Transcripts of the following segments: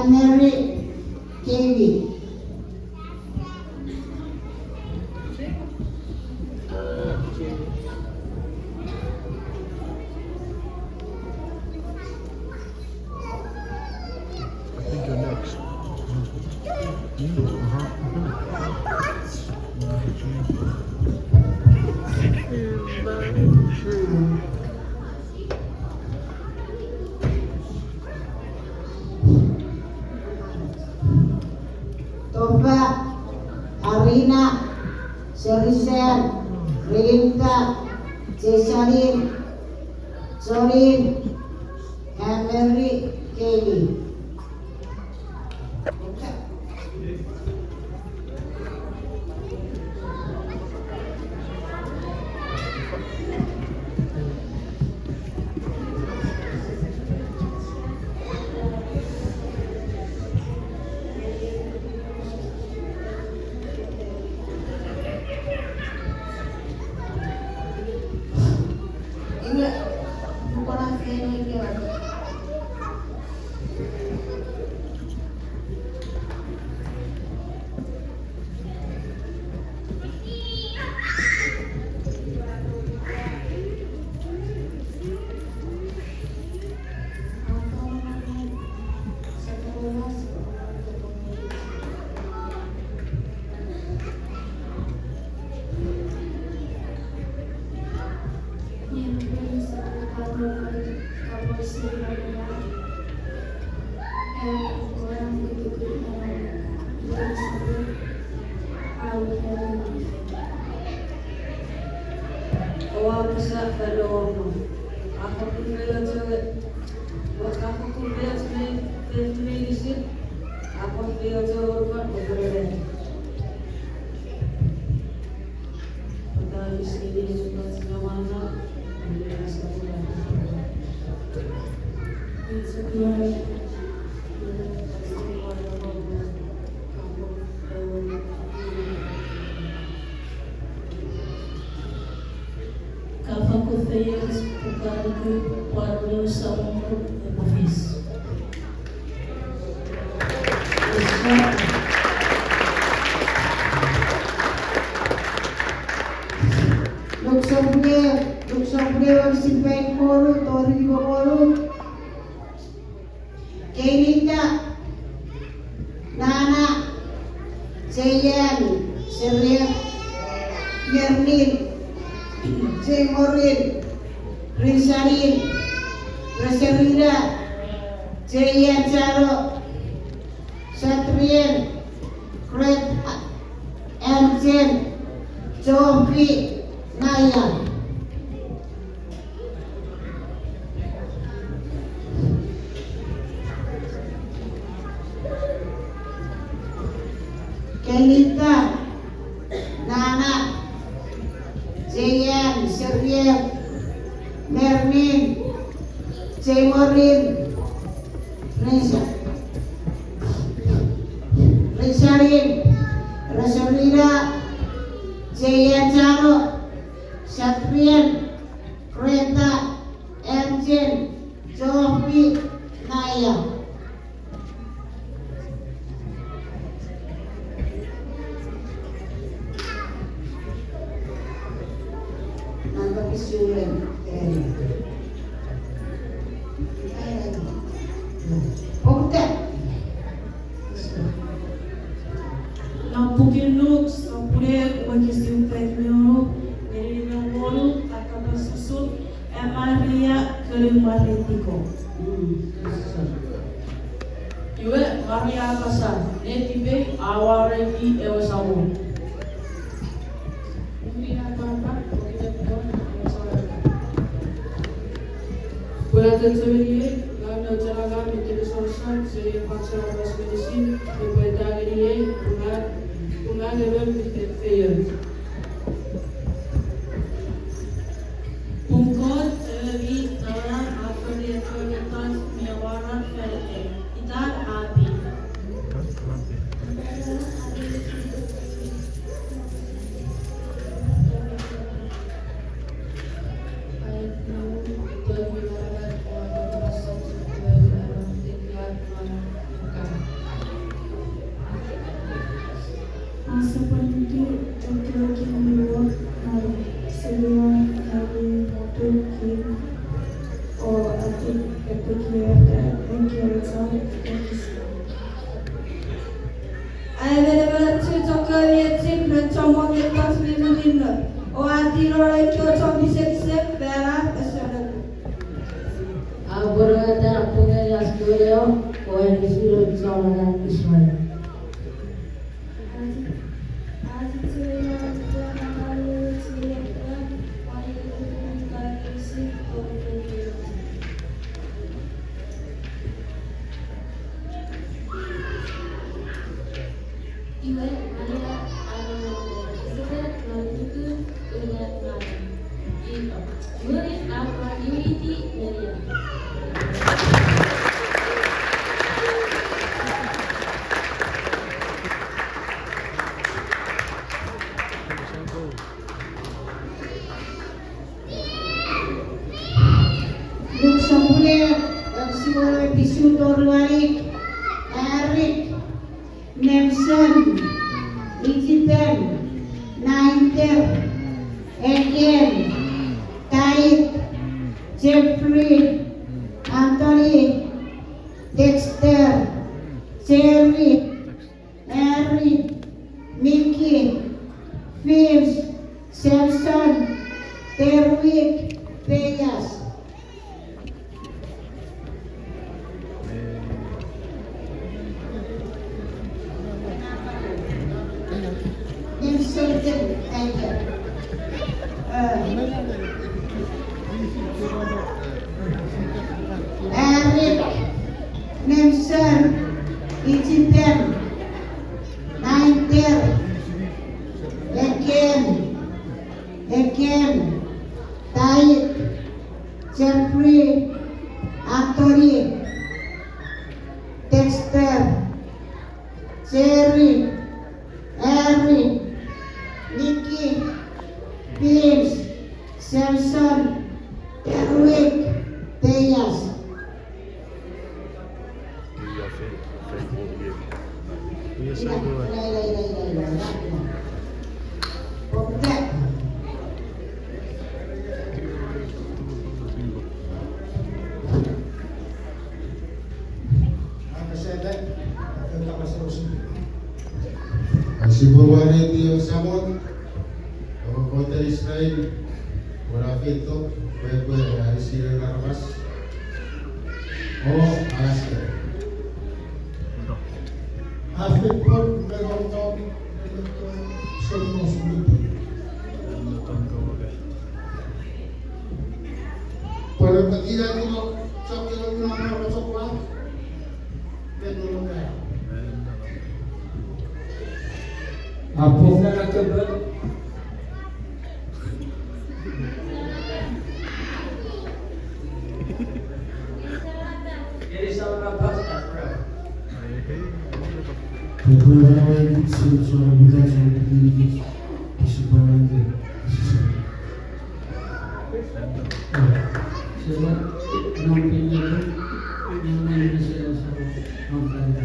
Emery Kelly. I think you're next. Tova, Arina, Serisen, Rinta, Cesarin, Sorin, Emery Kelly. Awal besar pada orang, aku pun belajar, aku pun belajar medicine, aku belajar orang berbeda. Pada di sini juga semuanya belajar sekolah. Faculdades para o salão de ofício. Luxembourg, Silvain Moro, Tori Moro, Kelinda, Nana, Jayan, Serlian, Yernin, Jemorin, Risarin, Raserira, Jayan Charo, Satrian, Kret, Eljen, Jompi, Naya. Kelita, Nana, Jayan, Serlian, Mermin, Jemorin, Risarin, Raserira, Jayan Charo, Satrian, Kreta, Eljen, Jompi, Naya. Nangkap isulen, Pokoknya. Nampukilux, Nampure, Magistiu Teknio, Merinamoro, Takabasusu, Maria Kelimaritiko. Iwe Maria Kasa, Netibe, Awareki, Ewasawo. Belajar sendiri, karena cara kami tidak selesai, saya paksa atas medicine, berbeda ini, bunga level fail. Pungkot, Ewi, Tara, Afri, Akonitas, Miawaran, Felte, Itar, Abi. Aborgata Punga Yastuyo, or Zero Zolan Israel. Luke Samuel, Siwala Bisu Torwarik, Eric, Nelson, Ijiben, Nainter, Eken, Tait, Jeffrey, Anthony, Dexter, Jerry, Eric, Mickey, Vince, Samson, Terwick, Peyas. Insulted anger. Eric, Nelson, Ijiben, Nainter, Eken, Tait, Jeffrey, Anthony, Dexter, Jerry, Eric, Nicky, Vince, Samson, Terwick, Peyas. Yes, I do it. Forget. Asibuwari Tio Samon, Kota Israel, Warafito, Kue Arisir Larvas, O Alaska. Afrikon Megonton, Somos Mutu. Pada pagi lagi mau cakap lagi nama masuk lah, betul tak? Apa nak keber? Jadi salah pas April. Beberapa suara bukan suara tinggi di sebelah itu. Sebab nampaknya yang lain saya nampak.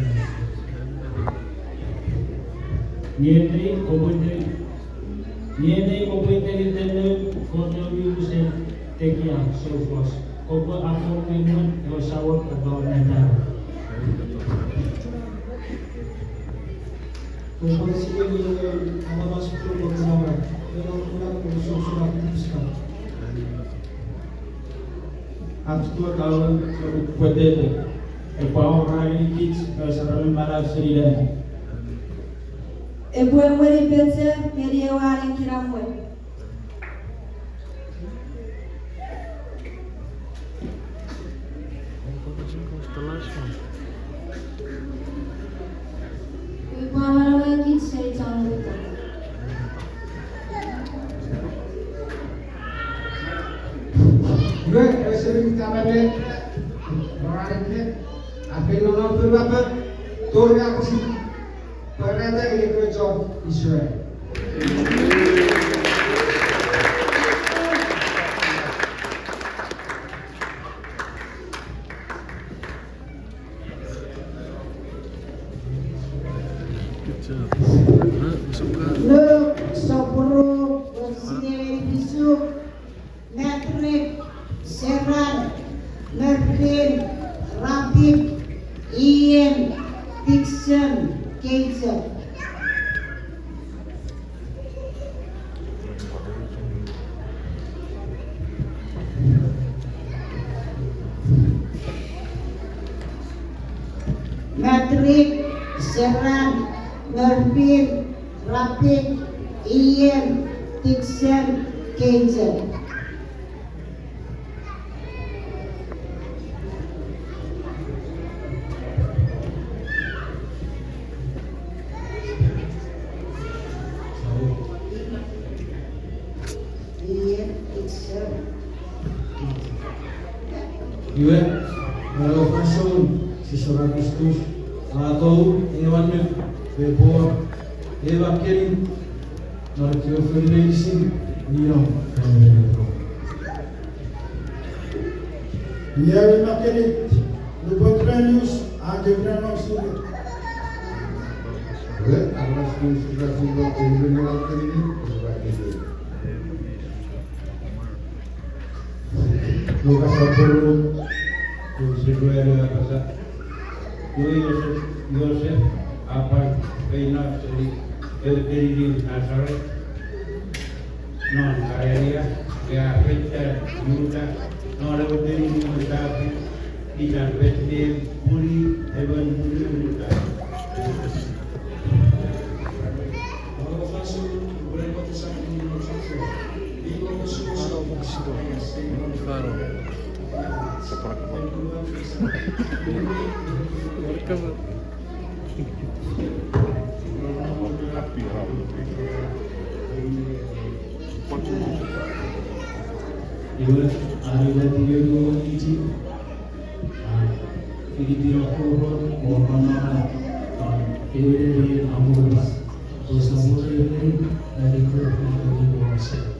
Niente komputer tenu kontribusi tekia sofos. Koko aku ingin bersawat kebawa negara. Komposisi ini ada masuk ke dalam dalam surat tulisan. Abstur kalau kuatete. Epau hari kits sarana mara serida. Ebuen weri petse ngeri ewaring kiramwe. Ibarat lagi saya canggut. Gue sering kabarnya orang ini apa yang orang berapa turun aku sih ternyata ini kerja Israel. Luke, Sopuru, Sidewi Bisu, Patrick, Serran, Mervin, Rapid, Dixon Kaiser. Patrick Serang Mervin Rapid Ian Dixon Kaiser. Ian Dixon. Iwe, kalau fason si Sora Kristus atau ewannya bebo ewa kerin naratio federation nino Ia makelit lubotranius adegranos sulit. Alas sudah kriminal ini sebagai itu. Lukas Saburu, Kusibuera Kasa, Yosef, apa Kaina dari Euteri Nazaret, non Karelia, ya Peter Yuda, non Euteri Mutafi, tidak Peter Puri, Evan Puri Yuda. kalau fason boleh pakai ini satu ini musuh Claro. Ibu ada tiga dua hiji, ini dia korban orang ibu dari amul bas, terus amul ini dari korban dari bawah.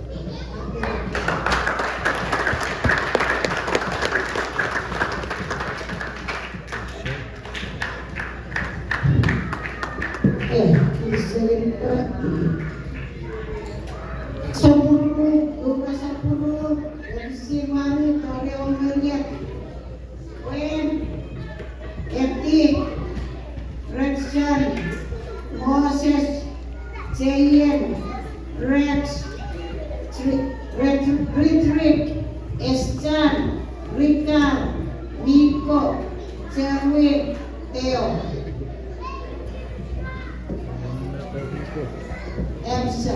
Lukas Saburu MC Mari Toreo Meliat Wen Eti Redson Moses Jayen Rex Retrik Estan Rika Nico Cerwin Theo Elsa.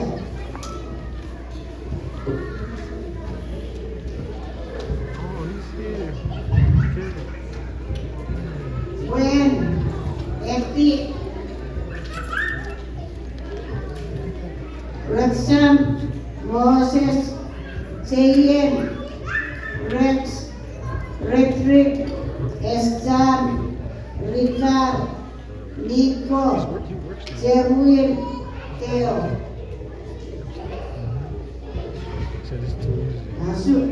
When Eti Redson Moses Jayen Rex Retrik Estan Rika Nico Cerwin Theo masuk.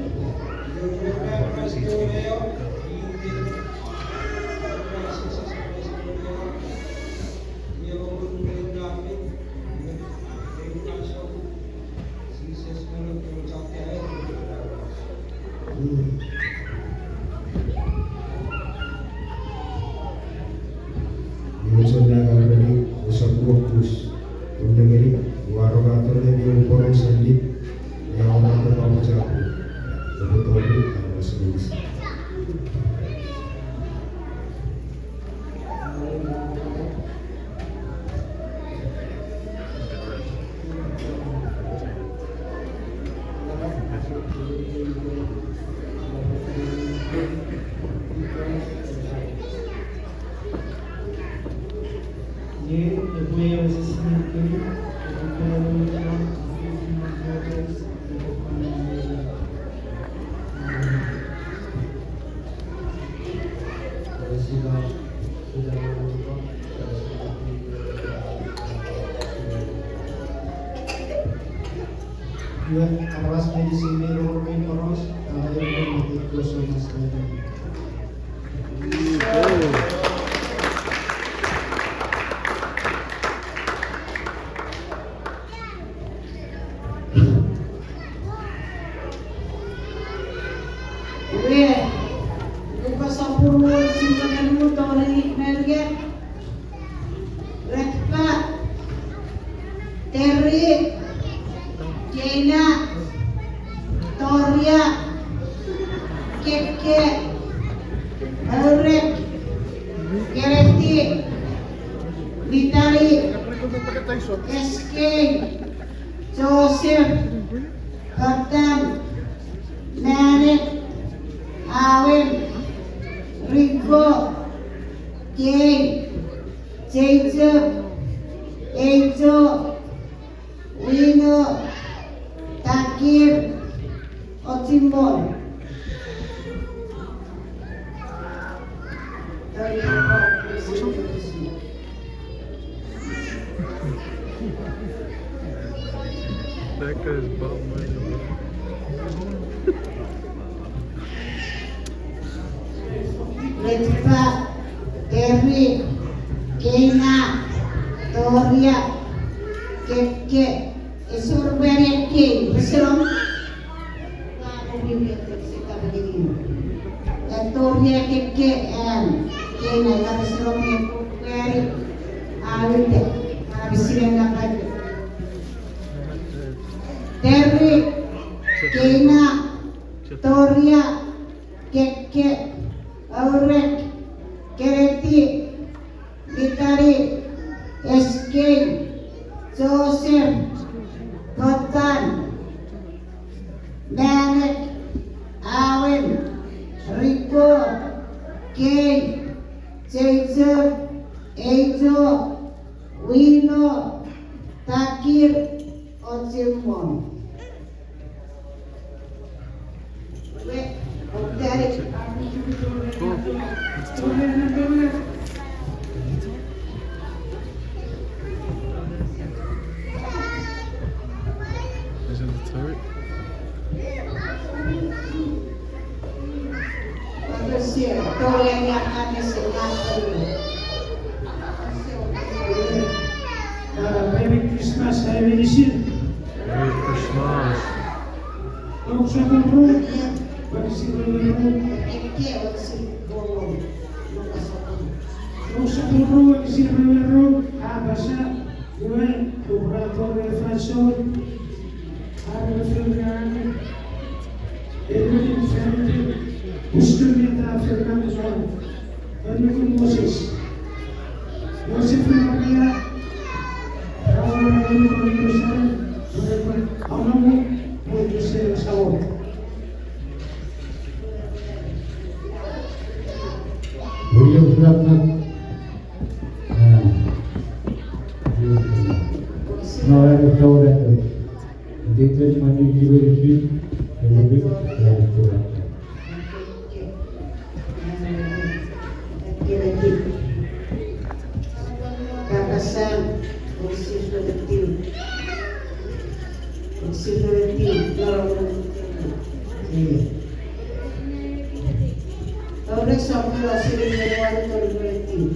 Musuhnya kalau dari usap fokus, negeri warogator dari umur sendiri yang orang terlalu jauh, betul-betul harus bisa. Alas medisi Miro Minoros, yang itu sama sekali. Lukas Saburu Simpan Toreo Meliat Terry, Jaina, Toria, Keke, Ulrich, Gereti, Vitali, SK, Joseph, Gordon, Manik, Awin, Rico, Jane, Jacob, Ejo, Wino, Takir, Otimbol. That guy's bum. Retpa, Terry, Keina, Toria, Keke, Esurberia King, Reserong, Toria, Keke, and Keina, Reserong, very Alite, Abisian, Terry, Keina, Toria, Keke, Ulrich, Gereti, Vitali, SK, Joseph, Gordon, Manik, Awin, Rico, Kay, Jacob, Ejo, Wino, Takir, Osimon. Is it the turret? Merry Christmas, saya medicine. Merry Christmas. Kung sa buro, pag-siguro. Kung sa buro, pag-siguro, abasa, gue, operator refleksor, ada filmnya, Edwin Ferry, Usturnya Fernando João, Edwin Moses, Yosef Maria, Raul Komunikasi, Alamu, Mujise Sawo. William Flatnat. Now I have told that the interest money you will receive will be Kakasan, Konsiderati, Ahora estamos haciendo el lenguaje colectivo.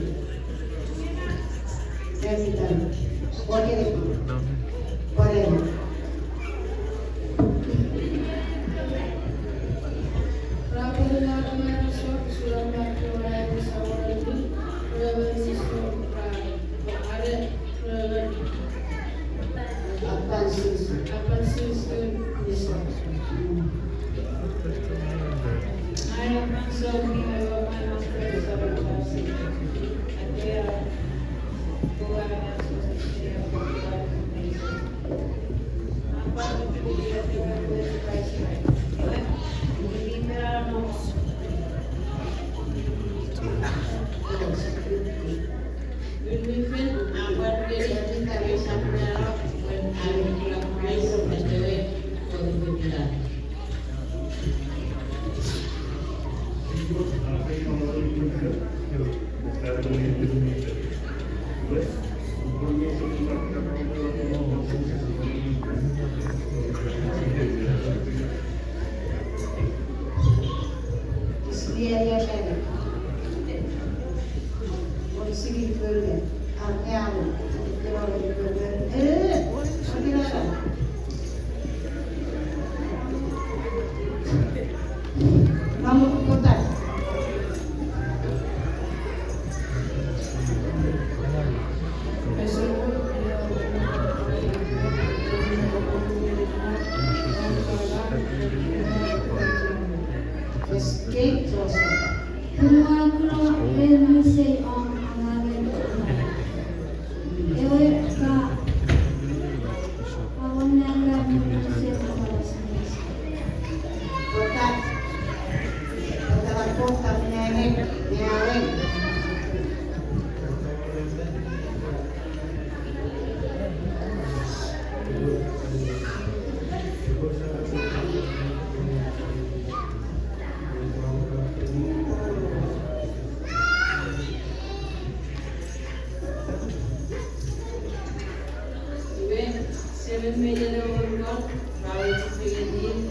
Kevin Media Overgod, Raul Sigedin,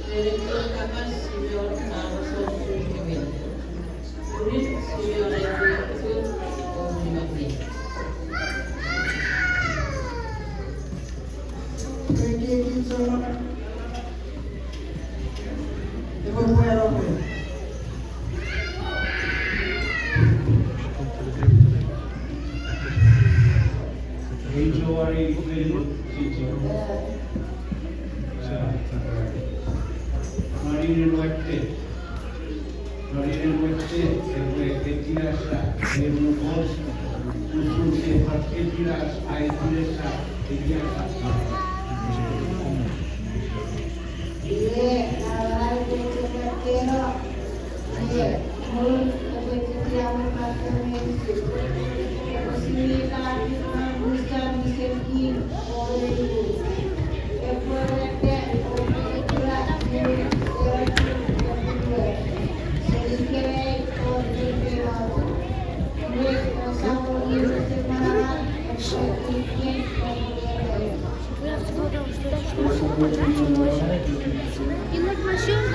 Director Kakas, Senior Narasol Kevin. Murid Senior Director Omnimati. Pagiging sa mga ipapuero ko. HORA will teaching. Marine Wette, que tiras de un bolso, que tiras a esa, Ile nalar de quiero. Ile mulut de quiero praktek. Posibilidad buscar miskin oleh ibu. You like my shoes?